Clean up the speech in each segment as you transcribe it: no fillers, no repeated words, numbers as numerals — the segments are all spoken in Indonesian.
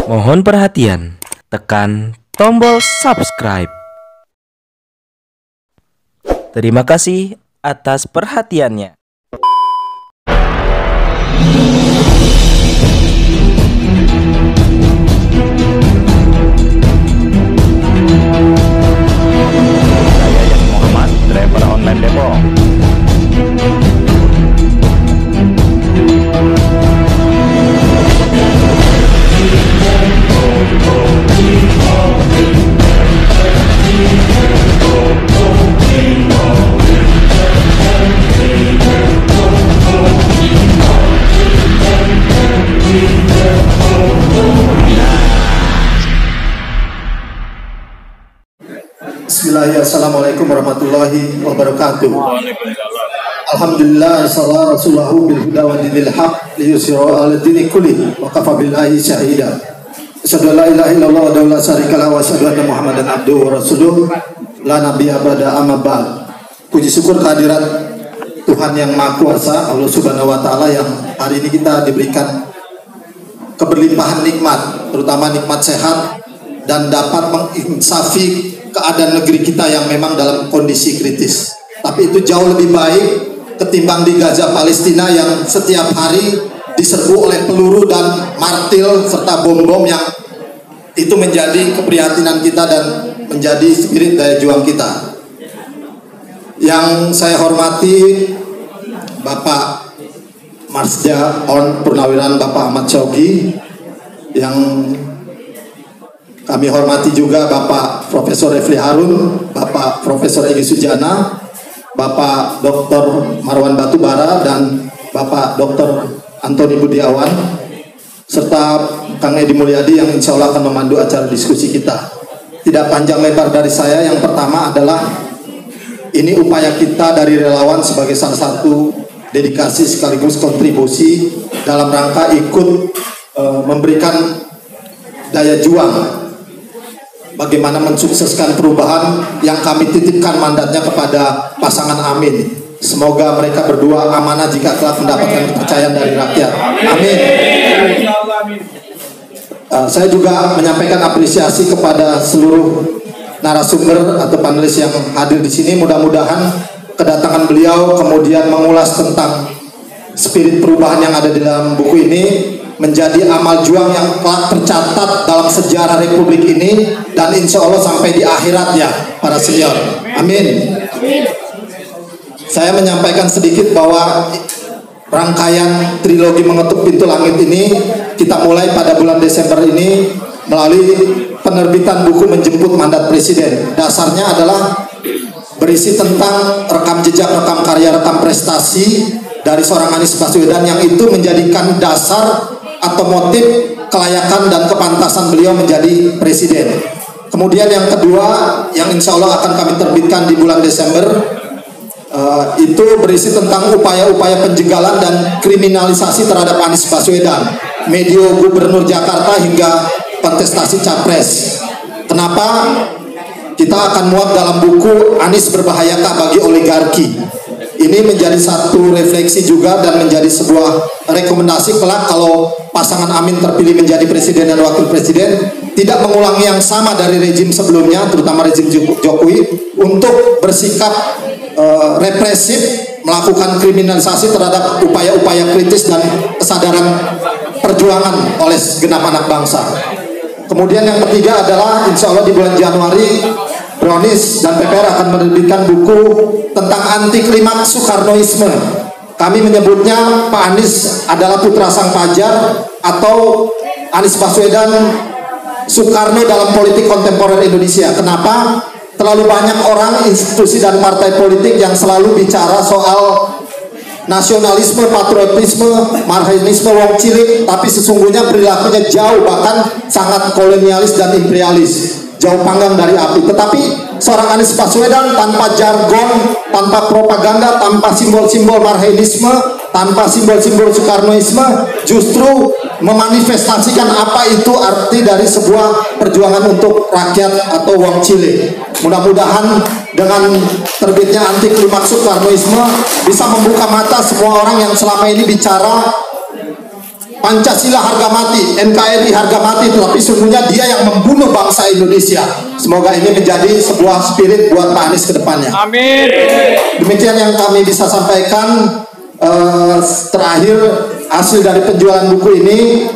Mohon perhatian, tekan tombol subscribe. Terima kasih atas perhatiannya. Saya Yasin Muhammad, driver online Depok. Bismillahirrahmanirrahim. Assalamualaikum warahmatullahi wabarakatuh. Alhamdulillah, sallallahu rasulahu bil huda wa dinil haq liyusira ala dini kulli wa kafa billahi syahida. Asyhadu an la ilaha illallah wa la syarika lahu wa asyhadu anna Muhammadan abduhu wa rasuluh la nabiyya ba'da amma ba'd. Puji syukur kehadirat Tuhan yang Maha Kuasa, Allah Subhanahu wa taala, yang hari ini kita diberikan keberlimpahan nikmat, terutama nikmat sehat dan dapat menginsafi keadaan negeri kita yang memang dalam kondisi kritis. Tapi itu jauh lebih baik ketimbang di Gaza Palestina yang setiap hari diserbu oleh peluru dan martil serta bom-bom yang itu menjadi keprihatinan kita dan menjadi spirit daya juang kita. Yang saya hormati Bapak Marsja On Purnawiran Bapak Ahmad Syauqi, yang kami hormati juga Bapak Profesor Refli Harun, Bapak Profesor Egy Sujana, Bapak Dr. Marwan Batubara, dan Bapak Dr. Antoni Budiawan, serta Kang Edi Mulyadi yang insya Allah akan memandu acara diskusi kita. Tidak panjang lebar dari saya, yang pertama adalah ini upaya kita dari relawan sebagai salah satu dedikasi sekaligus kontribusi dalam rangka ikut memberikan daya juang bagaimana mensukseskan perubahan yang kami titipkan mandatnya kepada pasangan Amin. Semoga mereka berdua amanah jika telah mendapatkan kepercayaan dari rakyat. Amin. Saya juga menyampaikan apresiasi kepada seluruh narasumber atau panelis yang hadir di sini. Mudah-mudahan kedatangan beliau kemudian mengulas tentang spirit perubahan yang ada di dalam buku ini menjadi amal juang yang telah tercatat dalam sejarah Republik ini dan insya Allah sampai di akhirat ya para senior. Amin. Saya menyampaikan sedikit bahwa rangkaian trilogi Mengetuk Pintu Langit ini kita mulai pada bulan Desember ini melalui penerbitan buku Menjemput Mandat Presiden. Dasarnya adalah berisi tentang rekam jejak, rekam karya, rekam prestasi dari seorang Anies Baswedan yang itu menjadikan dasar atau motif kelayakan dan kepantasan beliau menjadi presiden. Kemudian yang kedua yang insya Allah akan kami terbitkan di bulan Desember, itu berisi tentang upaya-upaya penjegalan dan kriminalisasi terhadap Anies Baswedan, medio Gubernur Jakarta hingga kontestasi Capres. Kenapa? Kita akan muat dalam buku Anies Berbahayakah Bagi Oligarki. Ini menjadi satu refleksi juga dan menjadi sebuah rekomendasi kelak kalau pasangan Amin terpilih menjadi presiden dan wakil presiden, tidak mengulangi yang sama dari rezim sebelumnya, terutama rezim Jokowi, untuk bersikap represif, melakukan kriminalisasi terhadap upaya-upaya kritis dan kesadaran perjuangan oleh segenap anak bangsa. Kemudian yang ketiga adalah insya Allah di bulan Januari Brownies dan PPR akan menerbitkan buku tentang anti klimaks Soekarnoisme. Kami menyebutnya Pak Anies adalah putra sang fajar atau Anies Baswedan Soekarno dalam politik kontemporer Indonesia. Kenapa? Terlalu banyak orang, institusi dan partai politik yang selalu bicara soal nasionalisme, patriotisme, marxisme, wong cilik, tapi sesungguhnya perilakunya jauh, bahkan sangat kolonialis dan imperialis, jauh panggang dari api. Tetapi seorang Anies Baswedan tanpa jargon, tanpa propaganda, tanpa simbol-simbol marxisme, tanpa simbol-simbol Soekarnoisme, justru memanifestasikan apa itu arti dari sebuah perjuangan untuk rakyat atau wong cilik. Mudah-mudahan dengan terbitnya anti klimaks Soekarnoisme bisa membuka mata semua orang yang selama ini bicara Pancasila harga mati, NKRI harga mati, tetapi sungguhnya dia yang membunuh bangsa Indonesia. Semoga ini menjadi sebuah spirit buat Pak Anies ke depannya. Amin. Demikian yang kami bisa sampaikan. Terakhir, hasil dari penjualan buku ini,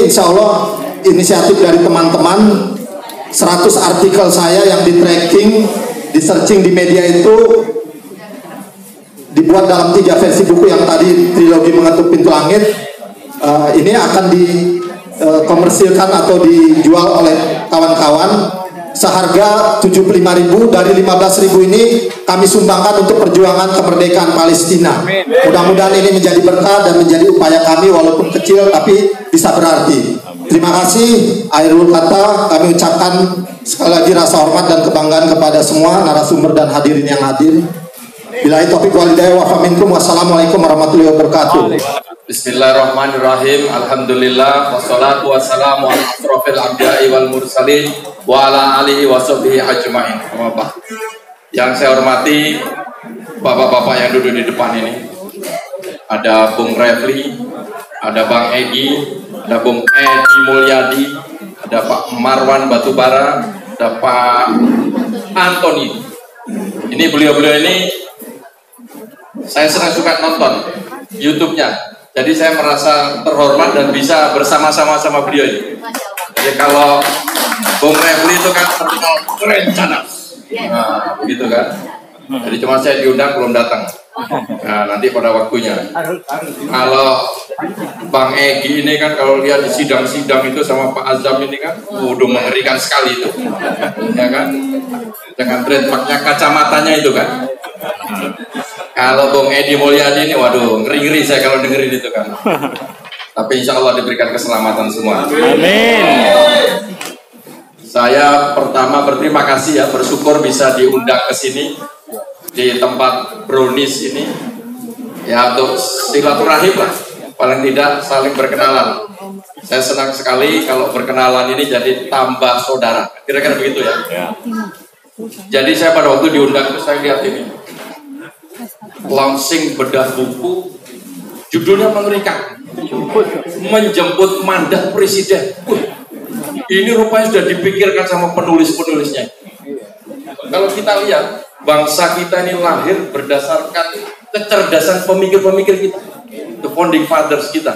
insya Allah inisiatif dari teman-teman. 100 artikel saya yang di tracking, di searching di media itu dibuat dalam 3 versi buku yang tadi, trilogi Mengetuk Pintu Langit. Ini akan dikomersilkan atau dijual oleh kawan-kawan seharga 75.000. Dari 15.000 ini kami sumbangkan untuk perjuangan kemerdekaan Palestina. Mudah-mudahan ini menjadi berkah dan menjadi upaya kami, walaupun kecil tapi bisa berarti. Terima kasih. Akhirul kata kami ucapkan sekali lagi rasa hormat dan kebanggaan kepada semua narasumber dan hadirin yang hadir. Billahi taufiq wal hidayah wa fa minkum. Wassalamualaikum warahmatullahi wabarakatuh. Bismillahirrahmanirrahim. Alhamdulillah wassalatu wassalamu ala asrofil anbiya'i wal mursalin wa ala alihi wa sahbihi ajma'in. Yang saya hormati bapak-bapak yang duduk di depan ini. Ada Bung Refli, ada Bang Egi, ada Bung Edi Mulyadi, ada Pak Marwan Batubara, ada Pak Antoni. Ini beliau-beliau ini saya sering suka nonton YouTube-nya. Jadi saya merasa terhormat dan bisa bersama-sama sama beliau ini. Jadi kalau Bung Refli itu kan terkenal rencana. Nah, begitu kan. Jadi cuma saya diundang belum datang. Nah, nanti pada waktunya. Kalau Bang Egi ini kan kalau lihat di sidang-sidang itu sama Pak Azam ini kan, udah mengerikan sekali itu. Ya kan? Dengan trademarknya kacamatanya itu kan. Kalau Bung Edi Mulyadi ini, waduh, ngeri-ngeri saya kalau dengerin itu kan. Tapi insya Allah diberikan keselamatan semua. Amin. Saya pertama berterima kasih ya, bersyukur bisa diundang ke sini di tempat brownies ini. Ya untuk silaturahim lah, paling tidak saling berkenalan. Saya senang sekali kalau berkenalan ini jadi tambah saudara. Kira-kira begitu ya. Jadi saya pada waktu diundang itu saya lihat ini. Launching bedah buku, judulnya mengerikan. Menjemput mandat presiden. Ini rupanya sudah dipikirkan sama penulis-penulisnya. Kalau kita lihat, bangsa kita ini lahir berdasarkan kecerdasan pemikir-pemikir kita, the founding fathers kita.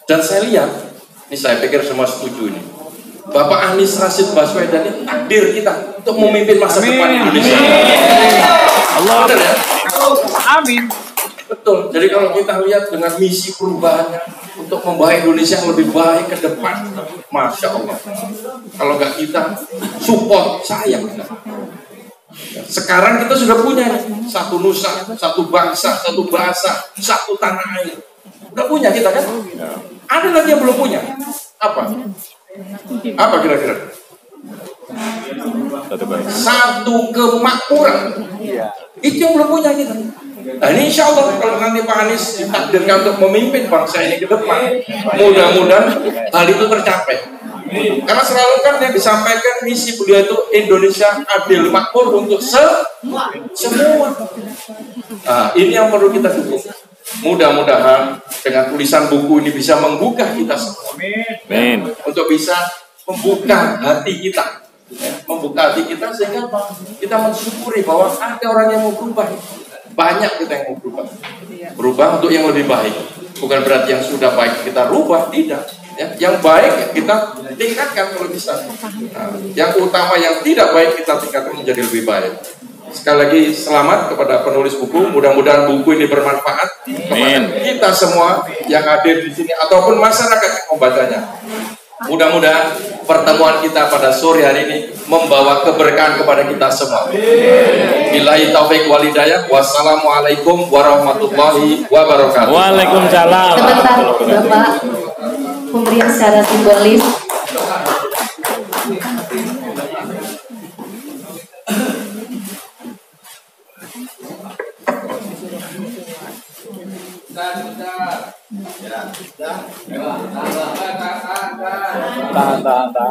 Dan saya lihat, ini saya pikir semua setuju ini. Bapak Anies Rashid Baswedan ini takdir kita untuk memimpin masa depan Indonesia. Allah. Benar ya? Amin. Betul. Jadi kalau kita lihat dengan misi perubahannya untuk membawa Indonesia yang lebih baik ke depan, masya Allah. Kalau nggak kita support, sayang. Sekarang kita sudah punya satu nusa, satu bangsa, satu bahasa, satu tanah air. Udah punya kita kan? Ada lagi yang belum punya. Apa? Apa kira-kira? Satu kemakmuran. Itu yang belum punya kita. Nah ini insya Allah kalau nanti Pak Anies ditakdirkan untuk memimpin bangsa ini ke depan, mudah-mudahan hal itu tercapai. Karena selalu kan yang disampaikan misi beliau itu Indonesia adil makmur untuk semua. Nah ini yang perlu kita dukung. Mudah-mudahan dengan tulisan buku ini bisa membuka kita semua. Amin. Untuk bisa membuka hati kita. Membuka hati kita sehingga kita mensyukuri bahwa ada orang yang mau berubah. Banyak kita yang mau berubah. Berubah untuk yang lebih baik. Bukan berarti yang sudah baik kita rubah, tidak. Ya, yang baik kita tingkatkan kalau bisa. Nah, yang utama yang tidak baik kita tingkatkan menjadi lebih baik. Sekali lagi selamat kepada penulis buku. Mudah-mudahan buku ini bermanfaat kepada kita semua yang hadir di sini ataupun masyarakat yang membacanya. Mudah-mudahan pertemuan kita pada sore hari ini membawa keberkahan kepada kita semua. Billahi taufiq wal hidayah. Wassalamualaikum warahmatullahi wabarakatuh. Waalaikumsalam. Sebentar, Bapak. Pemberian secara simbolis.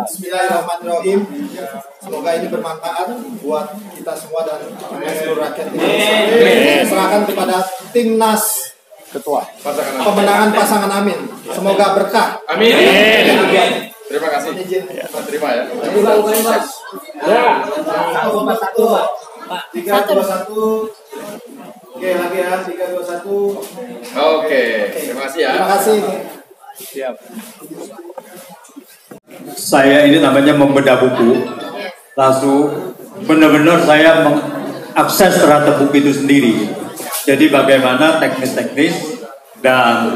Bismillahirrahmanirrahim. Semoga ini bermanfaat buat kita semua dan seluruh rakyat Indonesia. Serahkan kepada timnas Ketua. pemenangan pasangan Amin. Semoga berkah. Amin. Terima kasih. Terima ya. 3-2-1. Oke, lagi ya. 3-2-1. Oke, terima kasih ya. Terima kasih. Siap. Saya ini namanya membedah buku, langsung benar-benar saya mengakses terhadap buku itu sendiri. Jadi bagaimana teknis-teknis dan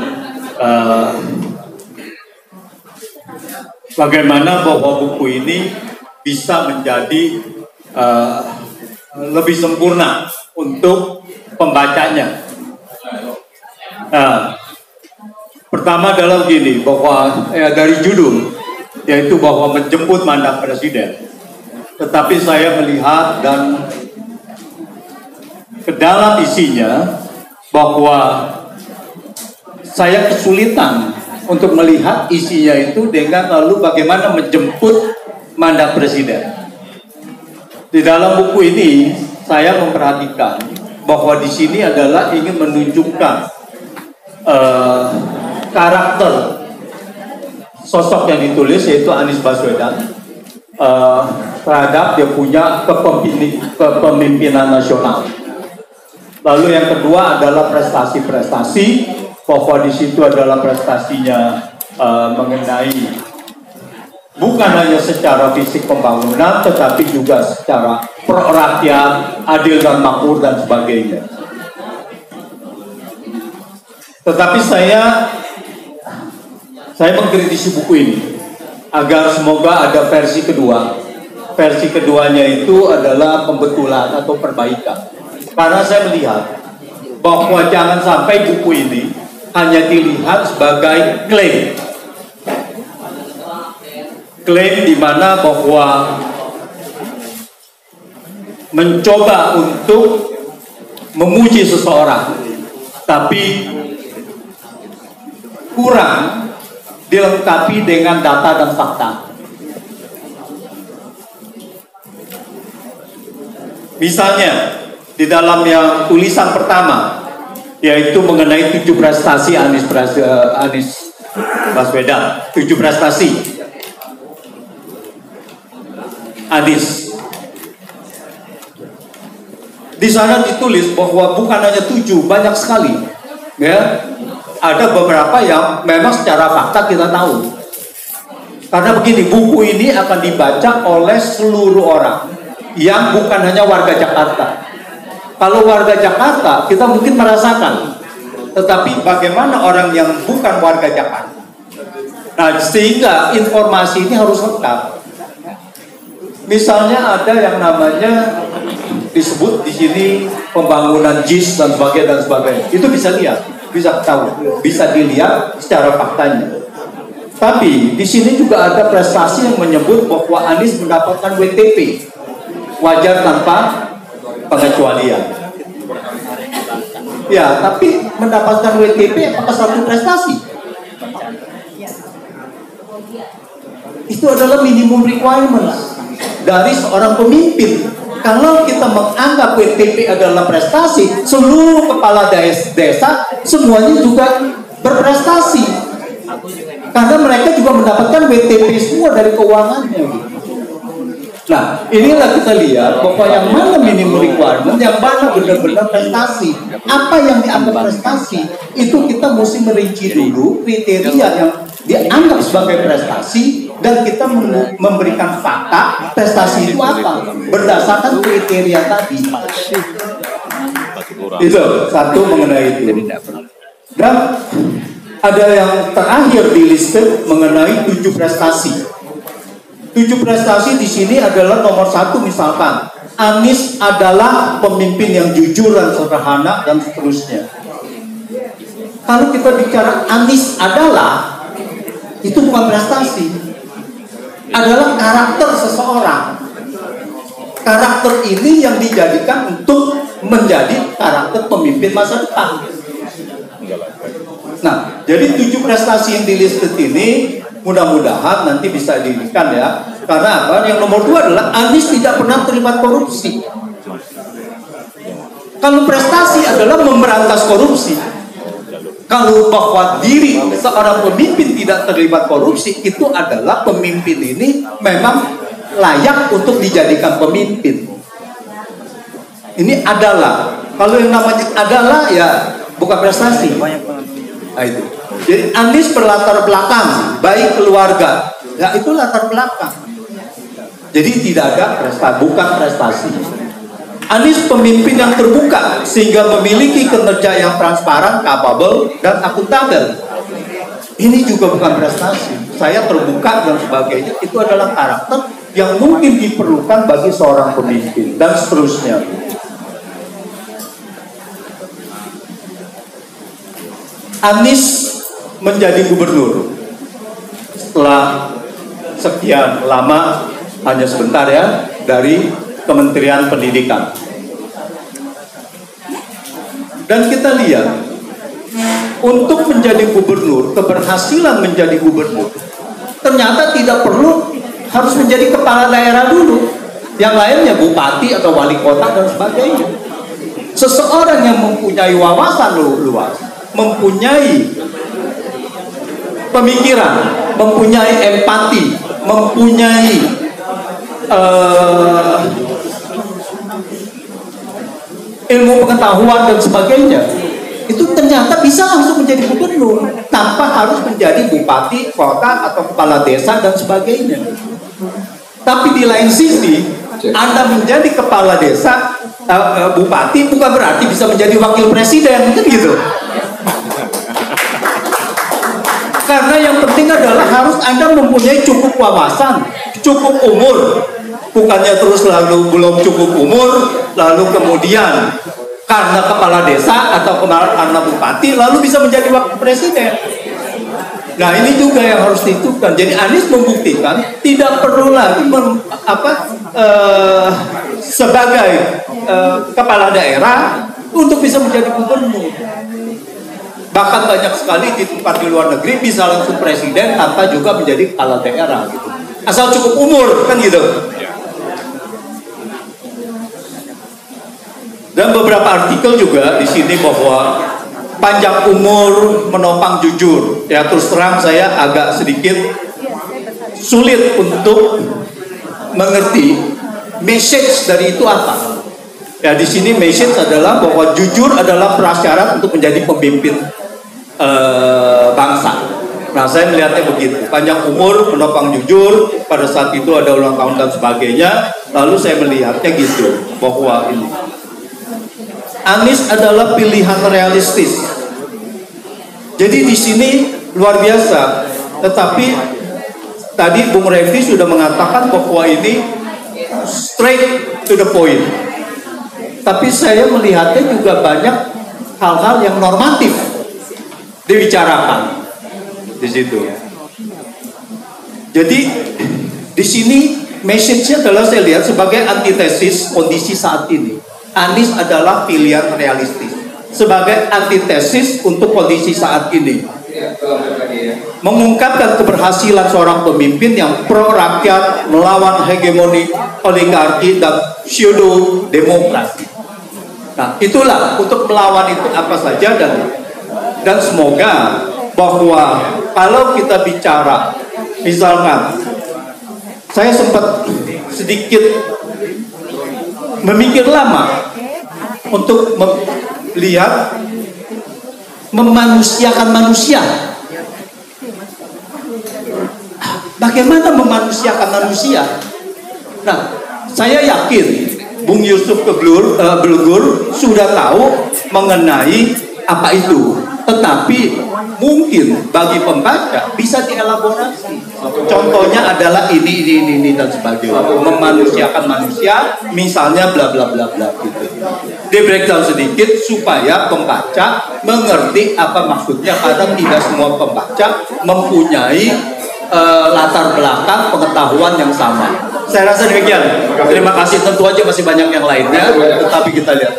bagaimana bahwa buku ini bisa menjadi lebih sempurna untuk pembacanya. Pertama adalah begini, bahwa dari judul, yaitu bahwa menjemput mandat presiden. Tetapi saya melihat dan ke dalam isinya bahwa saya kesulitan untuk melihat isinya itu dengan lalu bagaimana menjemput mandat presiden. Di dalam buku ini saya memperhatikan bahwa di sini adalah ingin menunjukkan karakter sosok yang ditulis, yaitu Anies Baswedan, terhadap dia punya kepemimpinan nasional. Lalu yang kedua adalah prestasi-prestasi, bahwa di situ adalah prestasinya mengenai bukan hanya secara fisik pembangunan, tetapi juga secara pro-rakyat, adil dan makmur dan sebagainya. Tetapi saya mengkritisi buku ini agar semoga ada versi kedua. Versi keduanya itu adalah pembetulan atau perbaikan. Karena saya melihat bahwa jangan sampai buku ini hanya dilihat sebagai klaim. Klaim di mana bahwa mencoba untuk memuji seseorang, tapi kurang dilengkapi dengan data dan fakta. Misalnya di dalam yang tulisan pertama, yaitu mengenai 7 prestasi Anies Baswedan, 7 prestasi Anies. Di sana ditulis bahwa bukan hanya 7, banyak sekali, ya. Ada beberapa yang memang secara fakta kita tahu. Karena begini, buku ini akan dibaca oleh seluruh orang yang bukan hanya warga Jakarta. Kalau warga Jakarta, kita mungkin merasakan. Tetapi bagaimana orang yang bukan warga Jakarta? Nah, sehingga informasi ini harus lengkap. Misalnya ada yang namanya disebut di sini pembangunan JIS dan sebagainya. Itu bisa lihat, bisa tahu, bisa dilihat secara faktanya. Tapi di sini juga ada prestasi yang menyebut bahwa Anies mendapatkan WTP, wajar tanpa pengecualian. Ya, tapi mendapatkan WTP apakah satu prestasi? Itu adalah minimum requirements dari seorang pemimpin. Kalau kita menganggap WTP adalah prestasi, seluruh kepala desa semuanya juga berprestasi. Karena mereka juga mendapatkan WTP semua dari keuangannya. Nah, inilah kita lihat bahwa yang mana minimum requirement, yang mana benar-benar prestasi. Apa yang dianggap prestasi, itu kita mesti merinci dulu kriteria yang dianggap sebagai prestasi, dan kita memberikan fakta prestasi itu apa berdasarkan kriteria tadi. Itu satu mengenai itu. Dan ada yang terakhir di list mengenai 7 prestasi. 7 prestasi di sini adalah nomor 1, misalkan Anies adalah pemimpin yang jujur dan sederhana dan seterusnya. Kalau kita bicara Anies adalah, itu bukan prestasi, adalah karakter seseorang. Karakter ini yang dijadikan untuk menjadi karakter pemimpin masa depan. Nah, jadi 7 prestasi yang di list ini mudah-mudahan nanti bisa dilihat ya. Karena apa? Yang nomor 2 adalah Anies tidak pernah terlibat korupsi. Kalau prestasi adalah memberantas korupsi. Kalau bahwa diri seorang pemimpin tidak terlibat korupsi, itu adalah pemimpin ini memang layak untuk dijadikan pemimpin. Ini adalah, kalau yang namanya adalah ya bukan prestasi. Nah, itu. Jadi Anies berlatar belakang baik keluarga, ya itu latar belakang. Jadi tidak ada prestasi, bukan prestasi. Anies pemimpin yang terbuka sehingga memiliki kinerja yang transparan, capable, dan akuntabel. Ini juga bukan prestasi. Saya terbuka dan sebagainya. Itu adalah karakter yang mungkin diperlukan bagi seorang pemimpin dan seterusnya. Anies menjadi gubernur setelah sekian lama, hanya sebentar ya, dari Kementerian Pendidikan. Dan kita lihat, untuk menjadi gubernur, keberhasilan menjadi gubernur, ternyata tidak perlu harus menjadi kepala daerah dulu. Yang lainnya bupati atau wali kota dan sebagainya. Seseorang yang mempunyai wawasan luas, mempunyai pemikiran, mempunyai empati, mempunyai ilmu pengetahuan dan sebagainya, itu ternyata bisa langsung menjadi gubernur tanpa harus menjadi bupati, kota atau kepala desa dan sebagainya. Tapi di lain sisi, Anda menjadi kepala desa, bupati bukan berarti bisa menjadi wakil presiden, kan gitu. Karena yang penting adalah harus Anda mempunyai cukup wawasan, cukup umur. Bukannya terus lalu belum cukup umur, lalu kemudian karena kepala desa atau karena bupati, lalu bisa menjadi wakil presiden. Nah ini juga yang harus ditentukan. Jadi Anies membuktikan tidak perlu lagi sebagai kepala daerah untuk bisa menjadi gubernur. Bahkan banyak sekali di tempat di luar negeri bisa langsung presiden tanpa juga menjadi kepala daerah gitu. Asal cukup umur kan gitu. Dan beberapa artikel juga di sini bahwa panjang umur menopang jujur. Ya terus terang saya agak sedikit sulit untuk mengerti message dari itu apa. Ya di sini message adalah bahwa jujur adalah prasyarat untuk menjadi pemimpin bangsa. Nah saya melihatnya begitu. Panjang umur menopang jujur. Pada saat itu ada ulang tahun dan sebagainya. Lalu saya melihatnya gitu bahwa ini Anies adalah pilihan realistis. Jadi di sini luar biasa. Tetapi tadi Bung Refdy sudah mengatakan bahwa ini straight to the point. Tapi saya melihatnya juga banyak hal-hal yang normatif dibicarakan di situ. Jadi di sini message-nya adalah saya lihat sebagai antitesis kondisi saat ini. Anies adalah pilihan realistis sebagai antitesis untuk kondisi saat ini. Mengungkapkan keberhasilan seorang pemimpin yang pro rakyat melawan hegemoni oligarki dan pseudo demokrasi. Nah, itulah untuk melawan itu apa saja dan semoga bahwa kalau kita bicara misalkan saya sempat sedikit memikir lama untuk melihat memanusiakan manusia. Bagaimana memanusiakan manusia? Nah, saya yakin Bung Yusuf Belegur sudah tahu mengenai apa itu. Tetapi mungkin bagi pembaca bisa dielaborasi. Contohnya adalah ini dan sebagainya. Memanusiakan manusia, misalnya bla bla bla bla gitu. Di breakdown sedikit supaya pembaca mengerti apa maksudnya, karena tidak semua pembaca mempunyai latar belakang pengetahuan yang sama. Saya rasa demikian. Terima kasih. Tentu aja masih banyak yang lainnya, tetapi kita lihat.